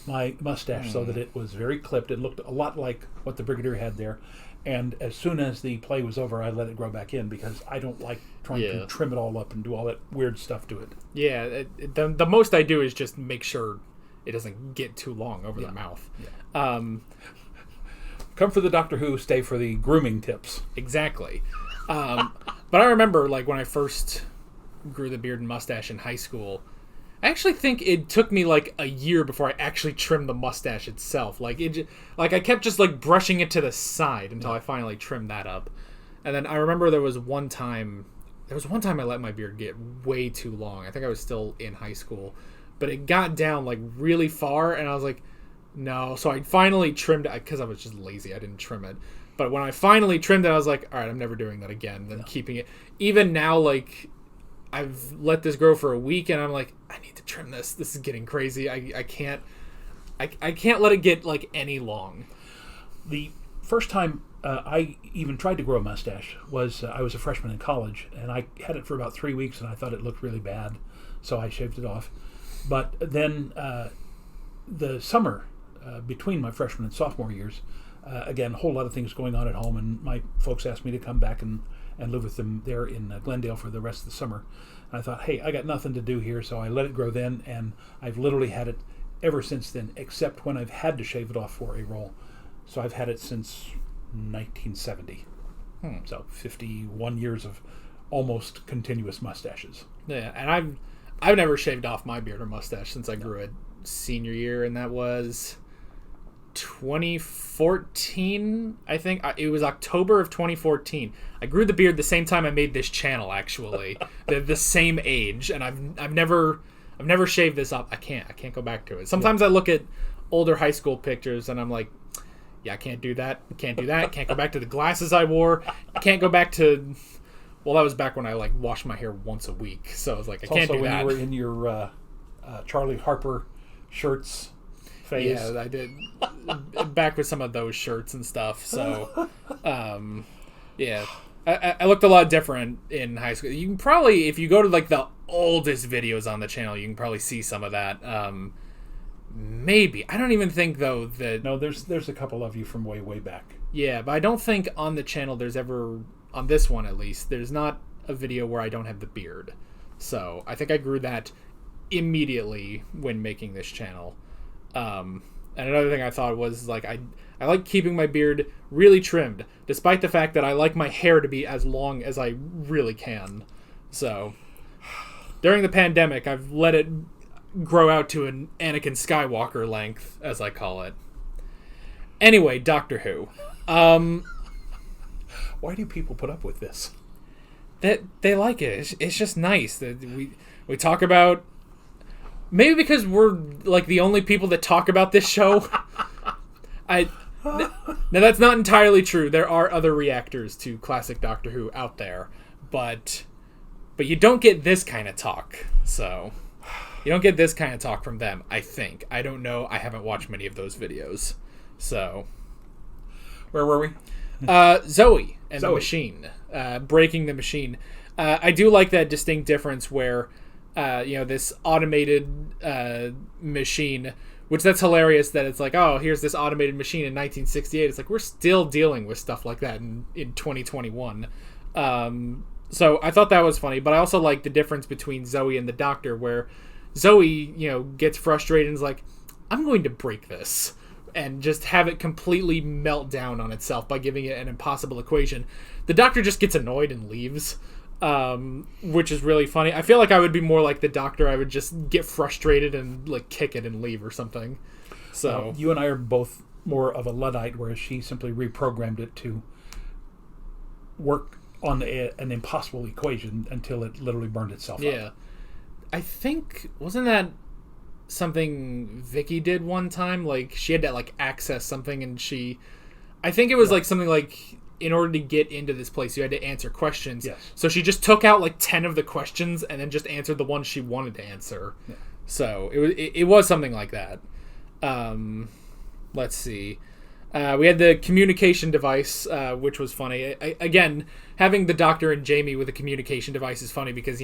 my mustache so that it was very clipped. It looked a lot like what the Brigadier had there. And as soon as the play was over, I let it grow back in because I don't like trying to trim it all up and do all that weird stuff to it. Yeah, the most I do is just make sure it doesn't get too long over the mouth. Yeah. Come for the Doctor Who, stay for the grooming tips. Exactly. But I remember, when I first grew the beard and mustache in high school, I actually think it took me a year before I actually trimmed the mustache itself. I kept just brushing it to the side until I finally trimmed that up. And then I remember there was one time I let my beard get way too long. I think I was still in high school, but it got down really far, and I was like, no. So I finally trimmed it because I was just lazy. I didn't trim it. But when I finally trimmed it, I was like, all right, I'm never doing that again. Then keeping it. Even now, I've let this grow for a week, and I'm like, I need to trim this. This is getting crazy. I can't let it get any long. The first time I even tried to grow a mustache was I was a freshman in college, and I had it for about 3 weeks, and I thought it looked really bad, so I shaved it off. But then the summer between my freshman and sophomore years, again, a whole lot of things going on at home, and my folks asked me to come back and live with them there in Glendale for the rest of the summer. And I thought, hey, I got nothing to do here, so I let it grow then, and I've literally had it ever since then, except when I've had to shave it off for a role. So I've had it since 1970. So 51 years of almost continuous mustaches. Yeah, and I've never shaved off my beard or mustache since I grew it senior year, and that was 2014, I think. It was October of 2014. I grew the beard the same time I made this channel, actually. the same age, and I've never shaved this up. I can't go back to it. Sometimes I look at older high school pictures and I'm like, yeah, I can't do that. Can't go back to the glasses I wore. I can't go back to... Well, that was back when I washed my hair once a week. So I was like, I can't do that. Also when you were in your Charlie Harper shirts phase. Yeah, I did. Back with some of those shirts and stuff. So, yeah. I looked a lot different in high school. You can probably, if you go to the oldest videos on the channel, you can probably see some of that. Maybe. I don't even think, though, that... No, there's a couple of you from way, way back. Yeah, but I don't think on the channel there's ever... On this one, at least, there's not a video where I don't have the beard. So, I think I grew that immediately when making this channel. And another thing I thought was, I like keeping my beard really trimmed, despite the fact that I like my hair to be as long as I really can. So, during the pandemic, I've let it grow out to an Anakin Skywalker length, as I call it. Anyway, Doctor Who. Why do people put up with this? That they like it. It's just nice that we talk about. Maybe because we're like the only people that talk about this show. Now that's not entirely true. There are other reactors to classic Doctor Who out there, but you don't get this kind of talk. So you don't get this kind of talk from them. I think. I don't know. I haven't watched many of those videos. So where were we? Zoe and the machine, breaking the machine. I do like that distinct difference where, this automated machine, which that's hilarious that it's like, oh, here's this automated machine in 1968. It's like, we're still dealing with stuff like that in 2021. So I thought that was funny, but I also like the difference between Zoe and the Doctor, where Zoe, gets frustrated and is like, I'm going to break this. And just have it completely melt down on itself by giving it an impossible equation. The Doctor just gets annoyed and leaves, which is really funny. I feel like I would be more like the Doctor. I would just get frustrated and like kick it and leave or something. So you and I are both more of a Luddite, whereas she simply reprogrammed it to work on an impossible equation until it literally burned itself up. Yeah. I think, wasn't that something Vicky did one time? Like, she had to like access something, and I think it was like something like, in order to get into this place you had to answer questions. Yes. So she just took out like 10 of the questions and then just answered the ones she wanted to answer. Yeah. So it was something like that. Let's see. We had the communication device, which was funny. Again, having the Doctor and Jamie with a communication device is funny because,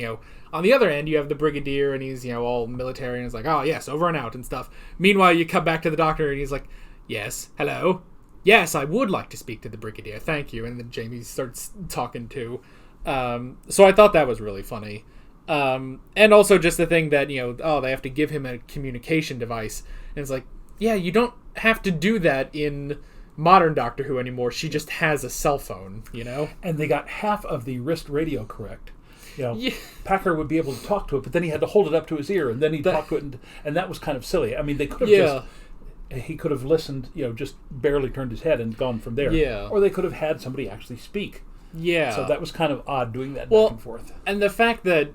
on the other end, you have the Brigadier and he's, all military and it's like, oh, yes, over and out and stuff. Meanwhile, you cut back to the Doctor and he's like, yes, hello? Yes, I would like to speak to the Brigadier, thank you. And then Jamie starts talking too. So I thought that was really funny. And also just the thing that, they have to give him a communication device. And it's like, yeah, you don't have to do that in modern Doctor Who anymore. She just has a cell phone, And they got half of the wrist radio correct. Yeah. Packer would be able to talk to it, but then he had to hold it up to his ear, and then he'd talk to it, and that was kind of silly. I mean, they could have he could have listened, just barely turned his head and gone from there. Yeah. Or they could have had somebody actually speak. Yeah. So that was kind of odd doing that back and forth. And the fact that,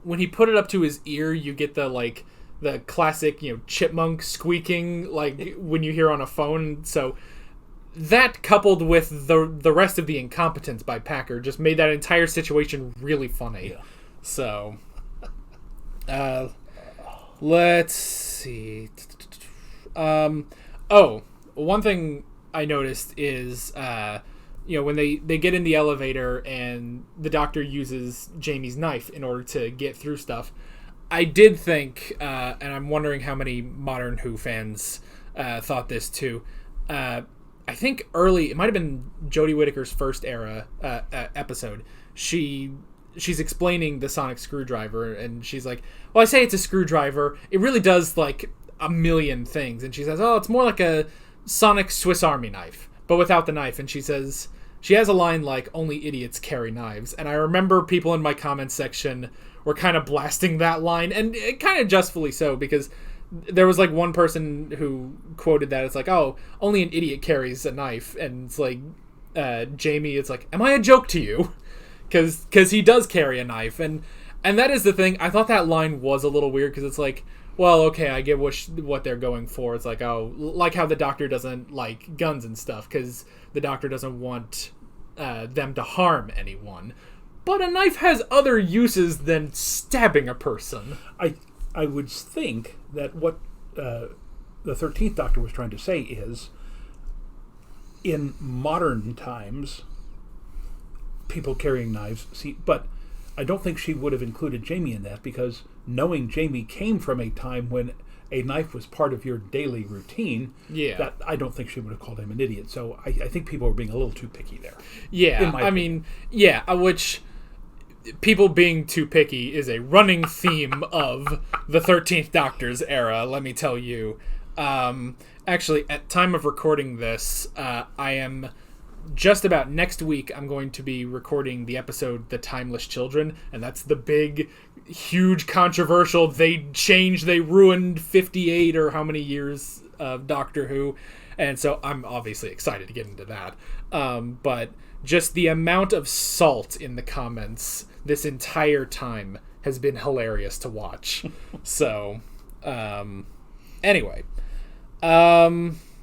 when he put it up to his ear, you get the classic, chipmunk squeaking, like when you hear on a phone. So that coupled with the rest of the incompetence by Packer just made that entire situation really funny. Yeah. So, let's see. One thing I noticed is, when they get in the elevator and the Doctor uses Jamie's knife in order to get through stuff, I did think, and I'm wondering how many modern Who fans thought this too. I think it might have been Jodie Whittaker's first era episode. She's explaining the sonic screwdriver, and she's like, well, I say it's a screwdriver. It really does like a million things. And she says, oh, it's more like a sonic Swiss Army knife, but without the knife. And she says, she has a line like, only idiots carry knives. And I remember people in my comments section were kind of blasting that line, and kind of justfully so, because there was like one person who quoted that. It's like, oh, only an idiot carries a knife. And it's like, Jamie, it's like, am I a joke to you? Because he does carry a knife. And that is the thing. I thought that line was a little weird, because it's like, well, okay, I get what they're going for. It's like, oh, like how the Doctor doesn't like guns and stuff, because the Doctor doesn't want them to harm anyone. But a knife has other uses than stabbing a person. I would think that what the 13th Doctor was trying to say is, in modern times, people carrying knives, but I don't think she would have included Jamie in that, because knowing Jamie came from a time when a knife was part of your daily routine, that I don't think she would have called him an idiot. So I think people were being a little too picky there. Yeah, I mean, which people being too picky is a running theme of the 13th Doctor's era, let me tell you. Actually, at time of recording this, I am just about next week, I'm going to be recording the episode The Timeless Children, and that's the big, huge, controversial, they ruined 58 or how many years of Doctor Who, and so I'm obviously excited to get into that. But just the amount of salt in the comments this entire time has been hilarious to watch. So, anyway.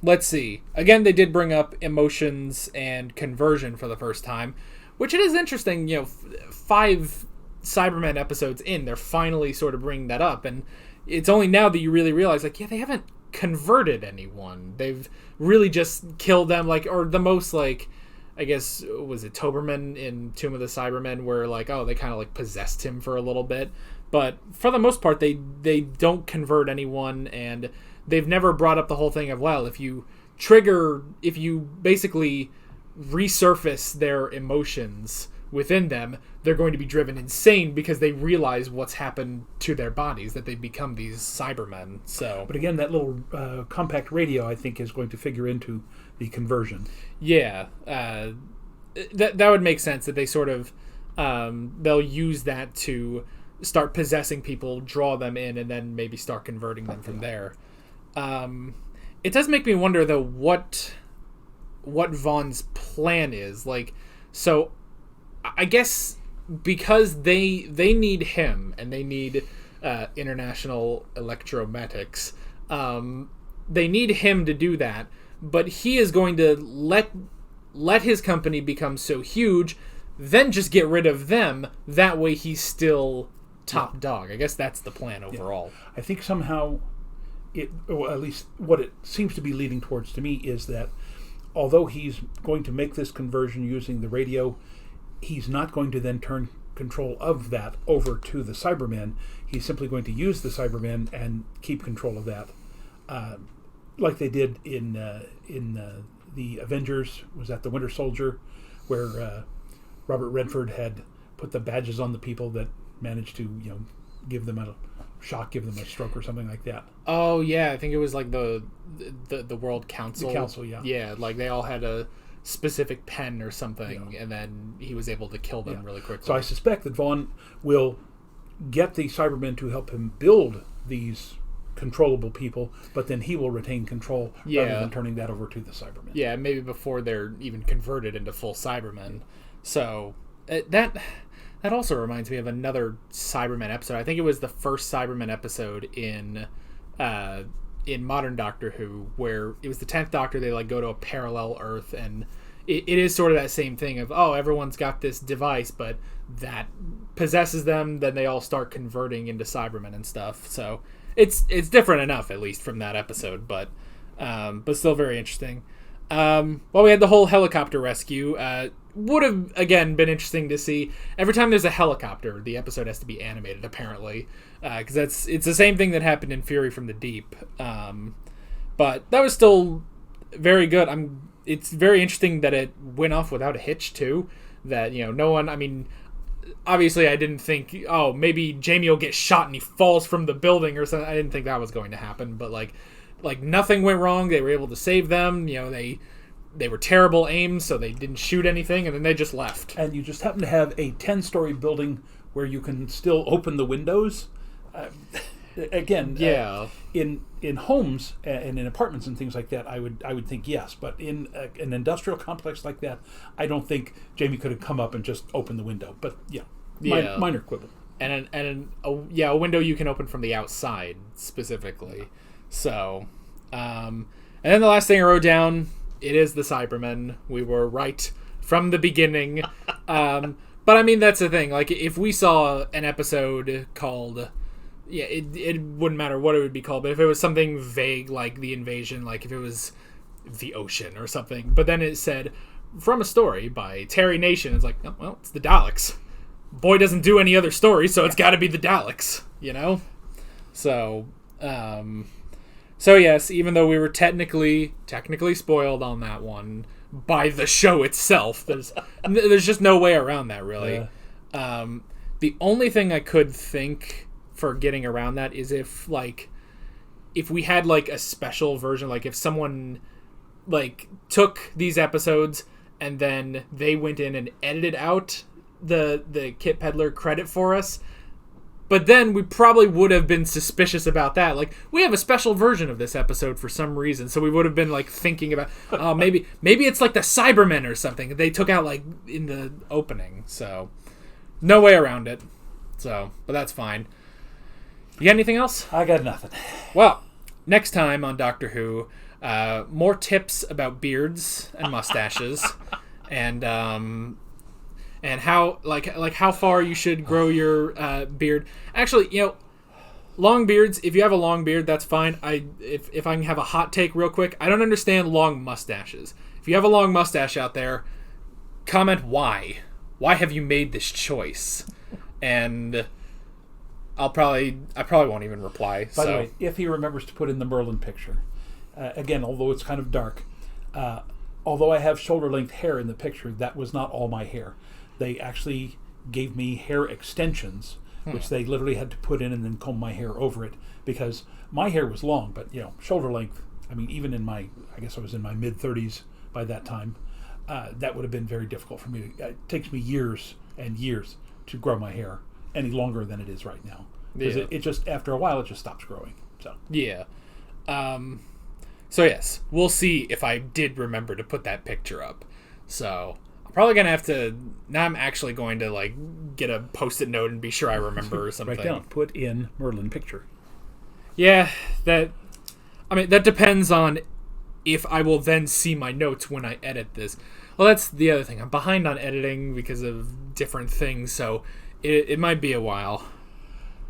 Let's see. Again, they did bring up emotions and conversion for the first time, which it is interesting, 5 Cybermen episodes in, they're finally sort of bringing that up, and it's only now that you really realize, like, yeah, they haven't converted anyone. They've really just killed them, like, or the most, like, I guess, was it Toberman in Tomb of the Cybermen, where, like, oh, they kind of, like, possessed him for a little bit, but for the most part, they don't convert anyone, and they've never brought up the whole thing of, well, if you basically resurface their emotions within them, they're going to be driven insane because they realize what's happened to their bodies, that they've become these Cybermen. So, but again, that little compact radio, I think, is going to figure into the conversion. Yeah, that would make sense, that they sort of they'll use that to start possessing people, draw them in, and then maybe start converting them from there. It does make me wonder, though, what Vaughn's plan is. Like, so I guess because they need him, and they need International Electromatics, they need him to do that, but he is going to let his company become so huge, then just get rid of them. That way he's still top dog. I guess that's the plan overall. Yeah. I think somehow or at least what it seems to be leading towards to me, is that although he's going to make this conversion using the radio, he's not going to then turn control of that over to the Cybermen. He's simply going to use the Cybermen and keep control of that, like they did in the Avengers. Was that the Winter Soldier, where Robert Redford had put the badges on the people that managed to give them a shock, give them a stroke or something like that. Oh yeah, I think it was like the World Council. The Council, yeah. Yeah, like they all had a specific pen or something, and then he was able to kill them really quickly. So I suspect that Vaughn will get the Cybermen to help him build these controllable people, but then he will retain control rather than turning that over to the Cybermen. Yeah, maybe before they're even converted into full Cybermen. So that also reminds me of another Cybermen episode. I think it was the first Cybermen episode in modern Doctor Who, where it was the 10th Doctor. They go to a parallel Earth, and it is sort of that same thing of, oh, everyone's got this device, but that possesses them, then they all start converting into Cybermen and stuff. So it's different enough, at least from that episode, but still very interesting. We had the whole helicopter rescue. Would have, again, been interesting to see. Every time there's a helicopter, the episode has to be animated, apparently, because it's the same thing that happened in Fury from the Deep. But that was still very good. It's very interesting that it went off without a hitch too. That no one. I mean, obviously, I didn't think, oh, maybe Jamie will get shot and he falls from the building or something. I didn't think that was going to happen. But like nothing went wrong. They were able to save them. They were terrible aims, so they didn't shoot anything, and then they just left. And you just happen to have a 10-story building where you can still open the windows. Again, in homes and in apartments and things like that, I would think yes. But in an industrial complex like that, I don't think Jamie could have come up and just opened the window. But minor quibble. And a window you can open from the outside specifically. So, and then the last thing I wrote down. It is the Cybermen. We were right from the beginning. But I mean, that's the thing. Like, if we saw an episode called, it wouldn't matter what it would be called, but if it was something vague like The Invasion, like if it was The Ocean or something, but then it said, from a story by Terry Nation, it's like, oh, well, it's the Daleks. Boy doesn't do any other story, so it's got to be the Daleks, So yes, even though we were technically spoiled on that one by the show itself, there's just no way around that, really. Yeah. The only thing I could think for getting around that is if we had a special version, like if someone took these episodes and then they went in and edited out the Kit Pedler credit for us. But then we probably would have been suspicious about that. Like, we have a special version of this episode for some reason, so we would have been, like, thinking about, maybe it's like the Cybermen or something they took out, like, in the opening. So, no way around it. So, but that's fine. You got anything else? I got nothing. Well, next time on Doctor Who, more tips about beards and mustaches, and how how far you should grow your beard. Actually, long beards. If you have a long beard, that's fine. If I can have a hot take real quick, I don't understand long mustaches. If you have a long mustache out there, comment why. Why have you made this choice? And I probably won't even reply. By the way, if he remembers to put in the Merlin picture, again, although it's kind of dark, although I have shoulder-length hair in the picture, that was not all my hair. They actually gave me hair extensions, which they literally had to put in and then comb my hair over it, because my hair was long, but shoulder length. I mean, even I guess I was in my mid-30s by that time. That would have been very difficult for me. It takes me years and years to grow my hair any longer than it is right now, because it just, after a while, it just stops growing. So yeah. So yes, we'll see if I did remember to put that picture up. So I'm probably gonna have to. Now I'm actually going to get a post-it note and be sure I remember or something. Write down, put in Merlin picture. Yeah, that depends on if I will then see my notes when I edit this. Well, that's the other thing. I'm behind on editing because of different things, so it might be a while.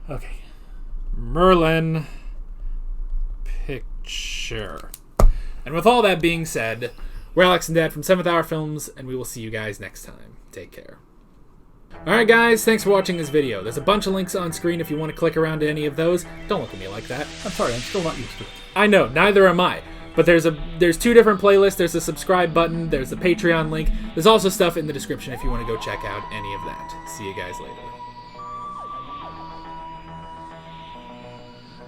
Okay. Merlin picture. And with all that being said, we're Alex and Dad from 7th Hour Films, and we will see you guys next time. Take care. Alright guys, thanks for watching this video. There's a bunch of links on screen if you want to click around to any of those. Don't look at me like that. I'm sorry, I'm still not used to it. I know, neither am I. But there's 2 different playlists. There's a subscribe button. There's the Patreon link. There's also stuff in the description if you want to go check out any of that. See you guys later.